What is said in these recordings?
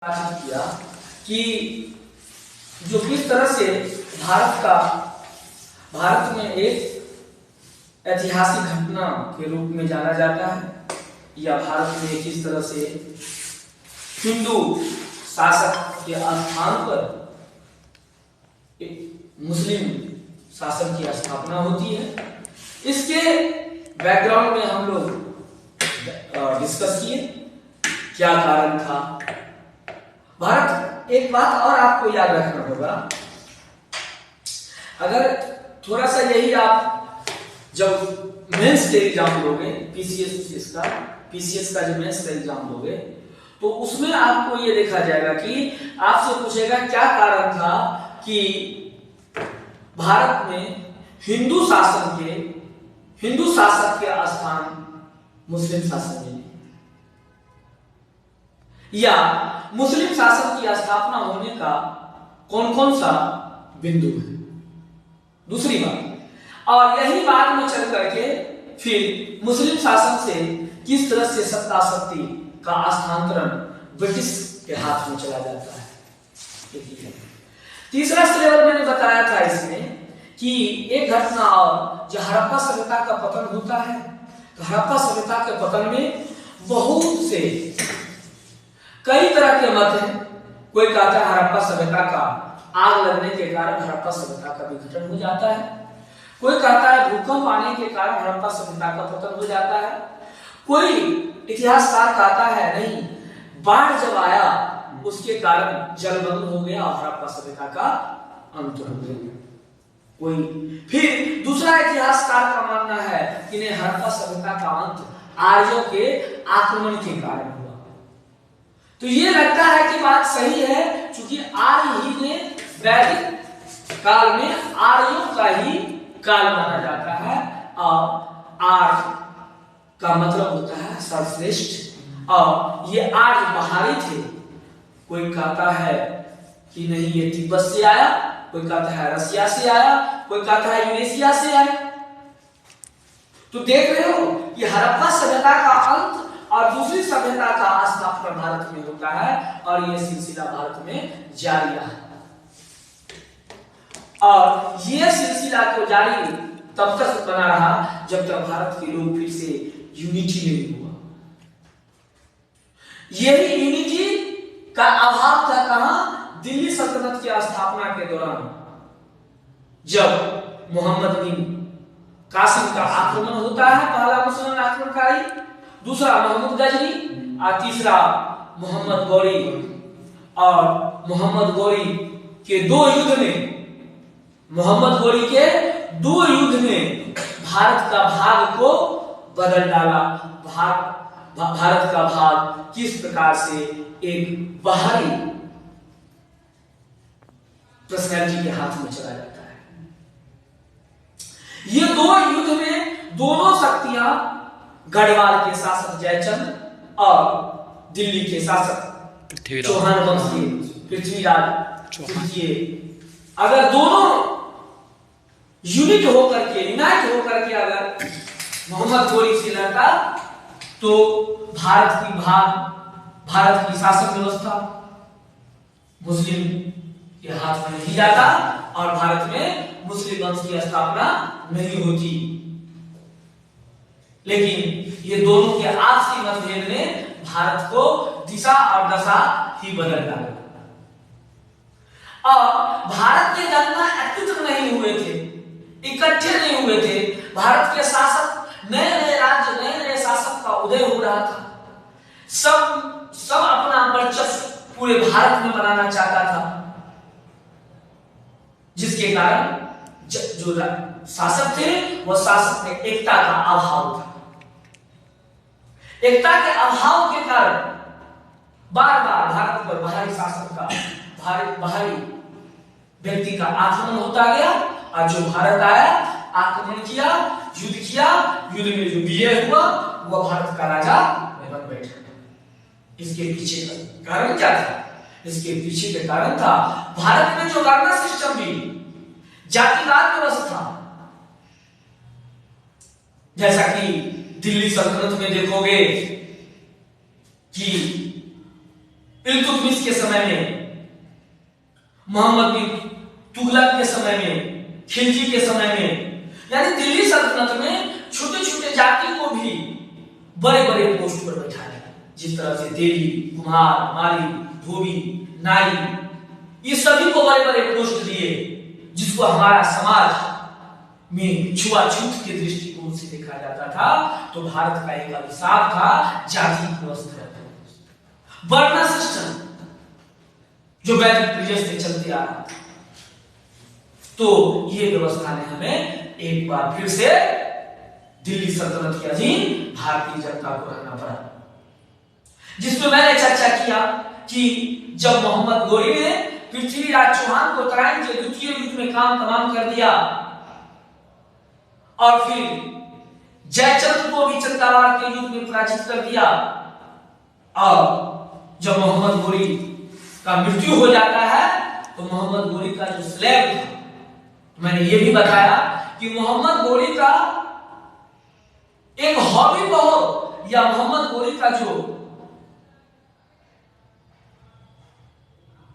किया कि जो किस तरह से भारत में एक ऐतिहासिक घटना के रूप में जाना जाता है, या भारत में किस तरह से हिंदू शासक के स्थान पर मुस्लिम शासन की स्थापना होती है। इसके बैकग्राउंड में हम लोग डिस्कस किए क्या कारण था। भारत, एक बात और आपको याद रखना होगा, अगर थोड़ा सा यही आप जब मेंस के एग्जाम दोगे, पीसीएस का जो मेंस का एग्जाम दोगे, तो उसमें आपको ये देखा जाएगा कि आपसे पूछेगा क्या कारण था कि भारत में हिंदू शासक के स्थान मुस्लिम शासन में, या मुस्लिम शासन की स्थापना होने का कौन कौन सा बिंदु है। दूसरी बात, और यही बात में चल करके फिर मुस्लिम शासन से किस तरह से सत्ता शक्ति का स्थानांतरण ब्रिटिश के हाथ में चला जाता है। तीसरा स्लेवर मैंने बताया था इसमें कि एक घटना और जो हड़प्पा सभ्यता का पतन होता है, तो हड़प्पा सभ्यता के पतन में बहुत से कई तरह के मत हैं। कोई कहता है हड़प्पा सभ्यता का आग लगने के कारण हड़प्पा सभ्यता का विघटन हो जाता है, कोई कहता है भूकंप आने के कारण हड़प्पा सभ्यता का पतन हो जाता है, कोई इतिहासकार कहता है नहीं, बाढ़ जब आया उसके कारण जलमग्न हो गया और हड़प्पा सभ्यता का अंत हो गया। कोई फिर दूसरा इतिहासकार का मानना है कि नहीं, हड़प्पा सभ्यता का अंत आर्यों के आक्रमण के कारण हुआ। तो ये लगता है कि बात सही है, क्योंकि आर्य ही ने वैदिक काल में आर्यों का ही काल माना जाता है, और आर्य का मतलब होता है सर्वश्रेष्ठ, और ये आर्य बाहरी थे। कोई कहता है कि नहीं ये तिब्बत से आया, कोई कहता है रसिया से आया, कोई कहता है यूरेशिया से आया। तो देख रहे हो कि हड़प्पा सभ्यता का अंत और दूसरी सभ्यता का स्थापना भारत में होता है, और यह सिलसिला भारत में जारी रहा, और यह सिलसिला को जारी तब तक बना रहा जब तक भारत के लोग फिर से यूनिटी नहीं हुआ। यही यूनिटी का अभाव था कहां? दिल्ली सल्तनत की स्थापना के दौरान, जब मोहम्मद बिन कासिम का आक्रमण होता है, पहला मुसलमान आक्रमणकारी, दूसरा महमूद गजनी, और तीसरा मोहम्मद गौरी। और मोहम्मद गौरी के दो युद्ध ने भारत का भाग को बदल डाला। भारत का भाग किस प्रकार से एक बाहरी पर्सनैलिटी के हाथ में चला जाता है। ये दो युद्ध में दोनों शक्तियां, गढ़वाल के शासक जयचंद और दिल्ली के शासक चौहान वंश के पृथ्वीराज तृतीय, अगर दोनों यूनाइट होकर के अगर मोहम्मद गौरी से लड़ता, तो भारत की शासन व्यवस्था मुस्लिम के हाथ में नहीं जाता, और भारत में मुस्लिम वंश की स्थापना नहीं होती। लेकिन ये दोनों के आपसी मतभेद ने भारत को दिशा और दशा ही बदल डाला, और भारत के जनता एकत्रित नहीं हुए थे, इकट्ठे नहीं हुए थे। भारत के शासक, नए नए राज्य, नए नए शासक का उदय हो रहा था। सब अपना वर्चस्व पूरे भारत में बनाना चाहता था, जिसके कारण जो शासक थे वो शासक में एकता का अभाव था। एकता के अभाव के कारण बार बार भारत पर बाहरी शासन का, बाहरी व्यक्ति का आक्रमण होता गया, और जो भारत आया, आक्रमण किया, युद्ध में जो विजय हुआ वह भारत का राजा बन बैठा। इसके पीछे का कारण क्या था? इसके पीछे का कारण था भारत में जो वर्णा सिस्टम भी, जातिवाद व्यवस्था, जैसा कि दिल्ली सल्तनत में देखोगे कि इल्तुतमिश के समय में, मोहम्मद बिन तुगलक के समय में, खिलजी के समय में, यानी दिल्ली सल्तनत में छोटे छोटे जाति को भी बड़े बड़े पोस्ट पर बैठाया। जिस तरह से देवी, कुम्हार, माली, धोबी, नाई, ये सभी को बड़े बड़े पोस्ट दिए, जिसको हमारा समाज में छुआछूत के दृष्टिकोण से देखा जाता था। तो भारत का एक अभिशाप था जाति व्यवस्था, वर्ण सिस्टम, जो वैदिक पीरियड से चलते आ रहा था। तो ये व्यवस्था ने हमें एक बार फिर से दिल्ली सल्तनत के अधीन भारतीय जनता को रहना पड़ा, जिसमें मैंने चर्चा किया कि जब मोहम्मद गोरी ने पृथ्वीराज चौहान को तराइन के द्वितीय युद्ध में काम तमाम कर दिया और फिर जयचंद्र को भी चंदावार के युद्ध में पराजित कर दिया, और जब मोहम्मद गोरी का मृत्यु हो जाता है तो मोहम्मद गोरी का जो स्लेब था, मैंने ये भी बताया कि मोहम्मद गोरी का एक हॉबी बहुत, या मोहम्मद गोरी का जो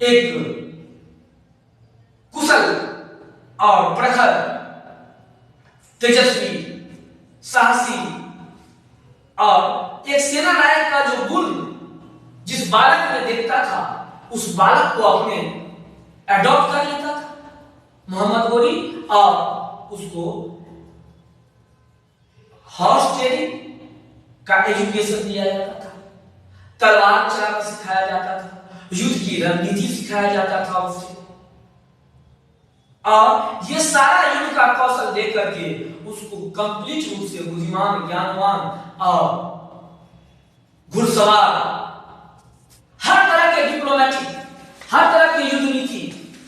एक कुशल और प्रखर, तेजस्वी, साहसी और एक सेना नायक का जो गुण जिस बालक में देखता था, उस बालक को अपने एडॉप्ट कर लेता था मोहम्मद गोरी, और उसको हॉर्स ट्रेनिंग का एजुकेशन दिया जाता था, तलवार चलाना सिखाया जाता था, युद्ध की रणनीति सिखाया जाता था उसे, और ये सारा युद्ध का कौशल देकर के उसको कंप्लीट रूप से बुद्धिमान, ज्ञानवान और घुड़सवार, हर तरह के डिप्लोमेटिक, हर तरह की युद्ध नीति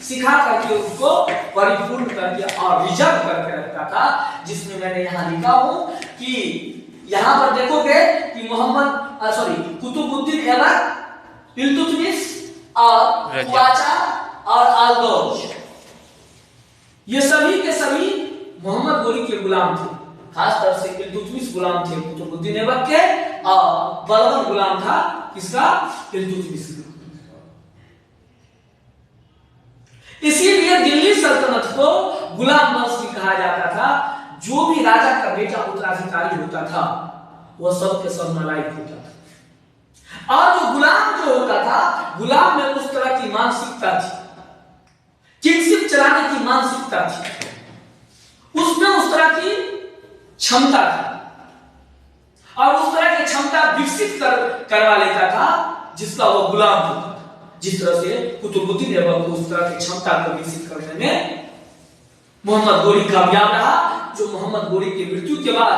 सिखा करके उसको परिपूर्ण करके और रिजर्व करके रखता था। जिसमें मैंने यहाँ लिखा हूं कि यहाँ पर देखोगे कि कुतुबुद्दीन ऐबक, इल्तुतमिश और ख्वाजा और अल्दौज, ये सभी के सभी मोहम्मद गोरी के गुलाम थे। खास तौर से इल्तुतमिश गुलाम थे कुतुबुद्दीन ऐबक के, और बलबन गुलाम था किसका? इल्तुतमिश का। इसीलिए दिल्ली सल्तनत को गुलाम वंश भी कहा जाता था। जो भी राजा का बेटा उत्तराधिकारी होता था वह सबके सब नालायक होता था, और जो गुलाम जो होता था, गुलाम में उस तरह की मानसिकता थी, किंगशिप चलाने की मानसिकता थी, उसमें उस तरह की क्षमता थी, और उस तरह की क्षमता विकसित करवा लेता था जिसका वह गुलाम होता था। जिस तरह से कुतुबुद्दीन ऐबक को उस तरह की क्षमता को विकसित करने में मोहम्मद गोरी कामयाब रहा, जो मोहम्मद गोरी की मृत्यु के बाद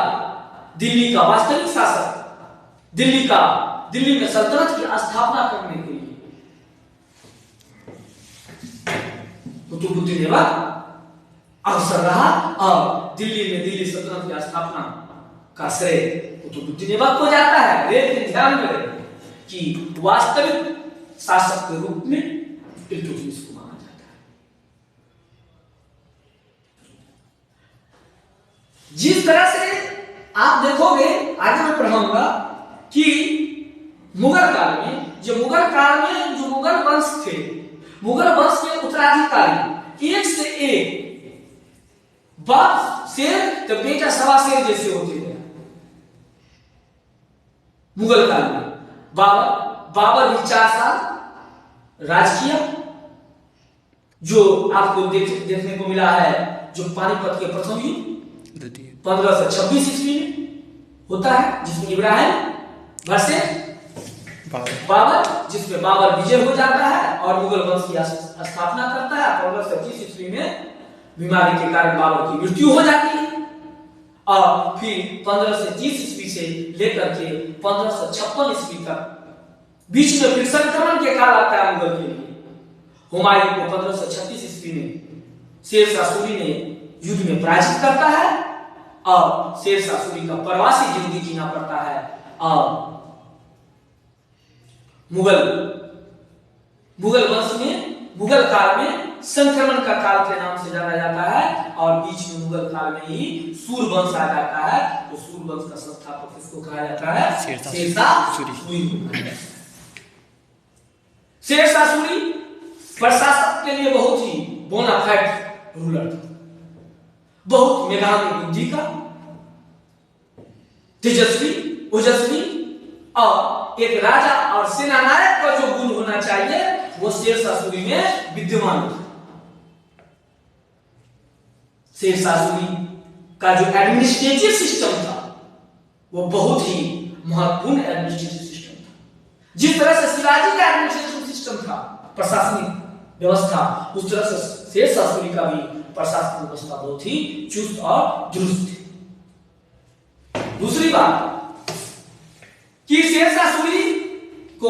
दिल्ली का वास्तविक शासक, दिल्ली में सल्तनत की स्थापना करने के लिए कुतुबुद्दीन ऐबक अवसर रहा, और दिल्ली में दिल्ली सल्तनत की स्थापना का श्रेय कुतुबुद्दीन ऐबक को जाता है। लेकिन ध्यान रखें कि वास्तविक शासक के रूप में इल्तुतमिश को माना जाता है। जिस तरह से आप देखोगे, आगे मैं पढ़ाऊंगा कि मुगल काल में जो मुगल वंश थे, मुगल वंश के उत्तराधिकारी एक से एक, बाप शेर तो बेटा सवा शेर जैसे होते थे। मुगल काल में बाबर भी 4 साल राज किया, जो आपको देखने को मिला है, जो पानीपत के प्रथम युद्ध 1526 ईस्वी में होता है, जिसमें इब्राहिम वर्सेस बाबर, जिसमें बाबर विजय हो जाता है और मुगल वंश की स्थापना करता है। 1525 ईस्वी में बीमारी के कारण बाबर की मृत्यु हो जाती है, और फिर 1530 ईस्वी से लेकर के 1556 ईस्वी तक बीच में फिर संक्रमण के काल आता है मुगल के लिए। हुमायूं को 1536 ईस्वी में शेरशाह सूरी ने युद्ध में पराजित करता है, और शेरशाह सूरी का प्रवासी जिंदगी जीना पड़ता है, और मुगल वंश में, मुगल काल में संक्रमण का काल के नाम से जाना जाता है, और बीच में मुगल काल में ही सूर वंश आ जाता है। तो सूर वंश का संस्थापक किसको कहा जाता है? शेरशाह सूरी। शेरशाह सूरी प्रशासक के लिए बहुत ही बोनाफाइड रूलर था, बहुत मेधावी बुद्धि का, तेजस्वी, ओजस्वी और एक राजा और सेनानायक का जो गुण होना चाहिए वो शेरशाह सूरी में विद्यमान था। शेरशाह सूरी का जो एडमिनिस्ट्रेटिव सिस्टम था वो बहुत ही महत्वपूर्ण एडमिनिस्ट्रेटिव सिस्टम था। जिस तरह से शिवाजी का एडमिनिस्ट्रेटिव सिस्टम था, प्रशासनिक व्यवस्था, उस तरह से शेरशाह सूरी का भी प्रशासनिक व्यवस्था बहुत ही चुस्त और दुरुस्त थी। दूसरी बात कि शेरशाह सूरी को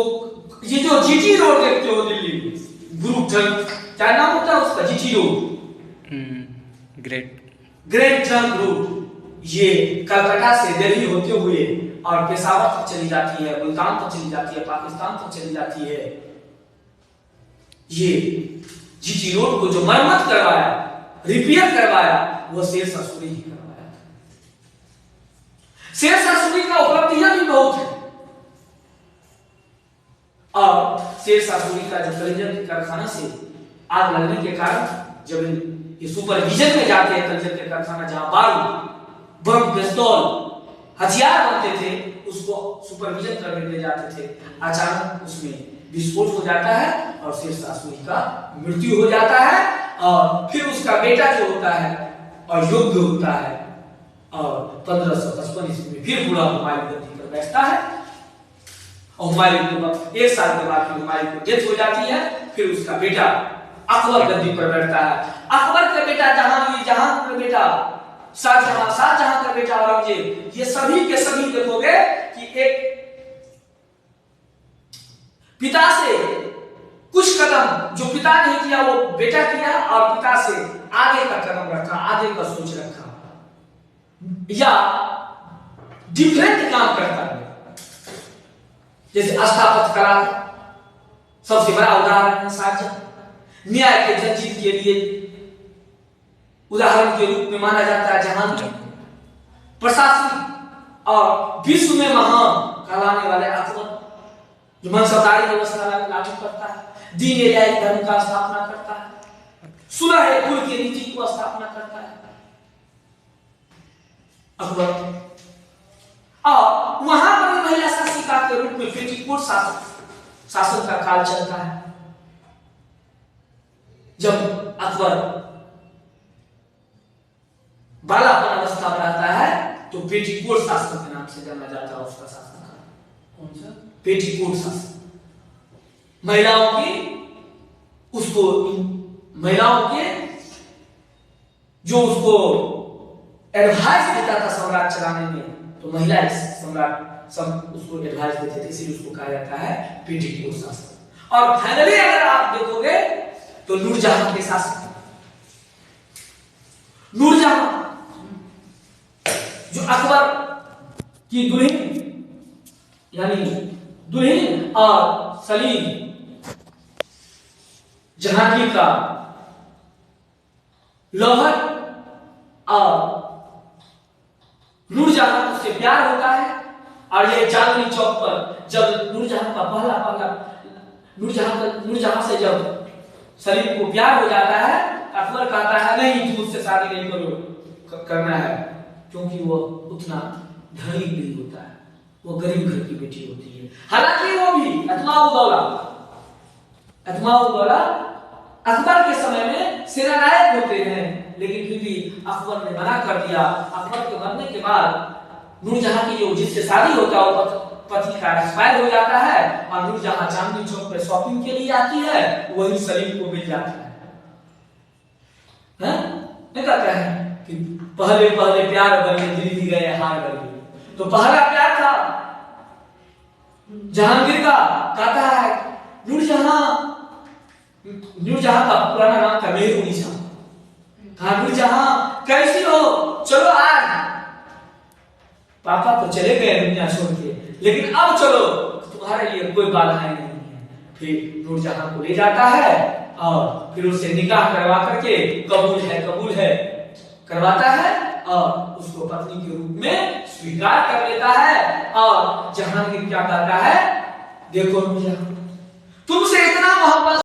ये जो जीटी रोड देखते हो दिल्ली में, ग्रुप क्या नाम होता है उसका, GT road, great trunk road, ये कलकत्ता से दिल्ली होते हुए और पेशावर तक चली जाती है, मुल्तान तक चली जाती है, पाकिस्तान तक चली जाती है। ये जीटी रोड को जो मरम्मत करवाया, रिपेयर करवाया, वो शेरशाह सूरी ही करवाया। शेरशाह सूरी का उपलब्धियां भी बहुत है और शेरशाह सूरी का जो कलिंजर कारखाना से आग लगने के कारण जब ये सुपरविजन में जाते हैं, कलिंजर के कारखाना जहां बारूद, बम, पिस्तौल, हथियार बनते थे, उसको सुपरविजन करने ले जाते थे, अचानक उसमें विस्फोट हो जाता है और शेरशाह सूरी का मृत्यु हो जाता है। और फिर उसका बेटा जो होता है और योग्य होता है और 1555 ईस्वी में फिर पूरा हुमायूं गद्दी पर बैठता है और हुमायूं के बाद 1 साल के बाद हुमायूं को डेथ हो जाती है। फिर उसका बेटा अकबर गद्दी पर बैठता है। अकबर का बेटा जहांगीर, जहां का बेटा शाहजहां, शाहजहां का बेटा औरंगजेब, ये सभी के सभी देखोगे कि एक पिता से कुछ कदम जो पिता नहीं किया वो बेटा किया और पिता से आगे का कदम रखा, आगे का सोच रखा या डिफरेंट काम करता है। जैसे स्थापत्य कला सबसे बड़ा उदाहरण है शाहजहां, न्याय के जंजीर के लिए उदाहरण के रूप में माना जाता है जहांगीर, प्रशासन और विश्व में महान कहलाने वाले अकबर जो मनसबदारी व्यवस्था लागू करता है, दीन इलाही धर्म का स्थापना करता है, सुलह कुल की नीति को स्थापना करता है अकबर। और वहां पर महिला शासिका के रूप में पेटीकोट शासन का काल चलता है। जब अकबर बालापन अवस्था में रहता है तो पेटीकोट शासन के नाम से जाना जाता है उसका शासनकाल। कौन सा? पेटीकोट शासन। महिलाओं की उसको, महिलाओं के जो उसको एडवाइस देता था सम्राट चलाने में, तो महिला सम्राट सब उसको एडवाइस देते थे, इसीलिए उसको कहा जाता है पेटीकोट शासन। और फाइनली अगर आप देखोगे तो नूरजहां के शासन, नूरजहां जो अकबर की दुल्हन यानी दुल्हन और सलीम जहांगीर का लवर, और नूरजहां से प्यार होता है। और ये चांदनी चौक पर जब नूरजहां का पहला नूरजहां से जब सलीम को प्यार हो जाता है, अकबर कहता है नहीं तू उससे शादी नहीं करना है, क्योंकि वो उतना धनी नहीं होता है, वो गरीब घर की बेटी होती है। हालांकि वो भी अतमाउद्दौला अकबर के समय में सेनानायक होते हैं, लेकिन फिर भी अकबर ने मना कर दिया। अकबर के मरने के बाद नूरजहां की जो जिससे शादी होता है वो पति का एक्सपायर हो जाता है और नूरजहां चांदनी चौक पे शॉपिंग के लिए आती है, वही सलीम को मिल जाता है। कहता है कि पहले पहले प्यार बने दिल गए हार बने। तो पहला प्यार था जहांगीर का, कहता है नूरजहां का पुराना नाम था मेहरुनिसा, कहा नूरजहां कैसी हो, चलो आज। पापा तो चले गए दुनिया छोड़ के, लेकिन अब चलो, तुम्हारे लिए कोई बाधाएं नहीं है। फिर नूरजहां को ले जाता है और फिर उससे निकाह करवा करके कबूल है करवाता है और उसको पत्नी के रूप में स्वीकार कर लेता है। और जहांगीर क्या कहता है, देखो तुमसे इतना मोहब्बत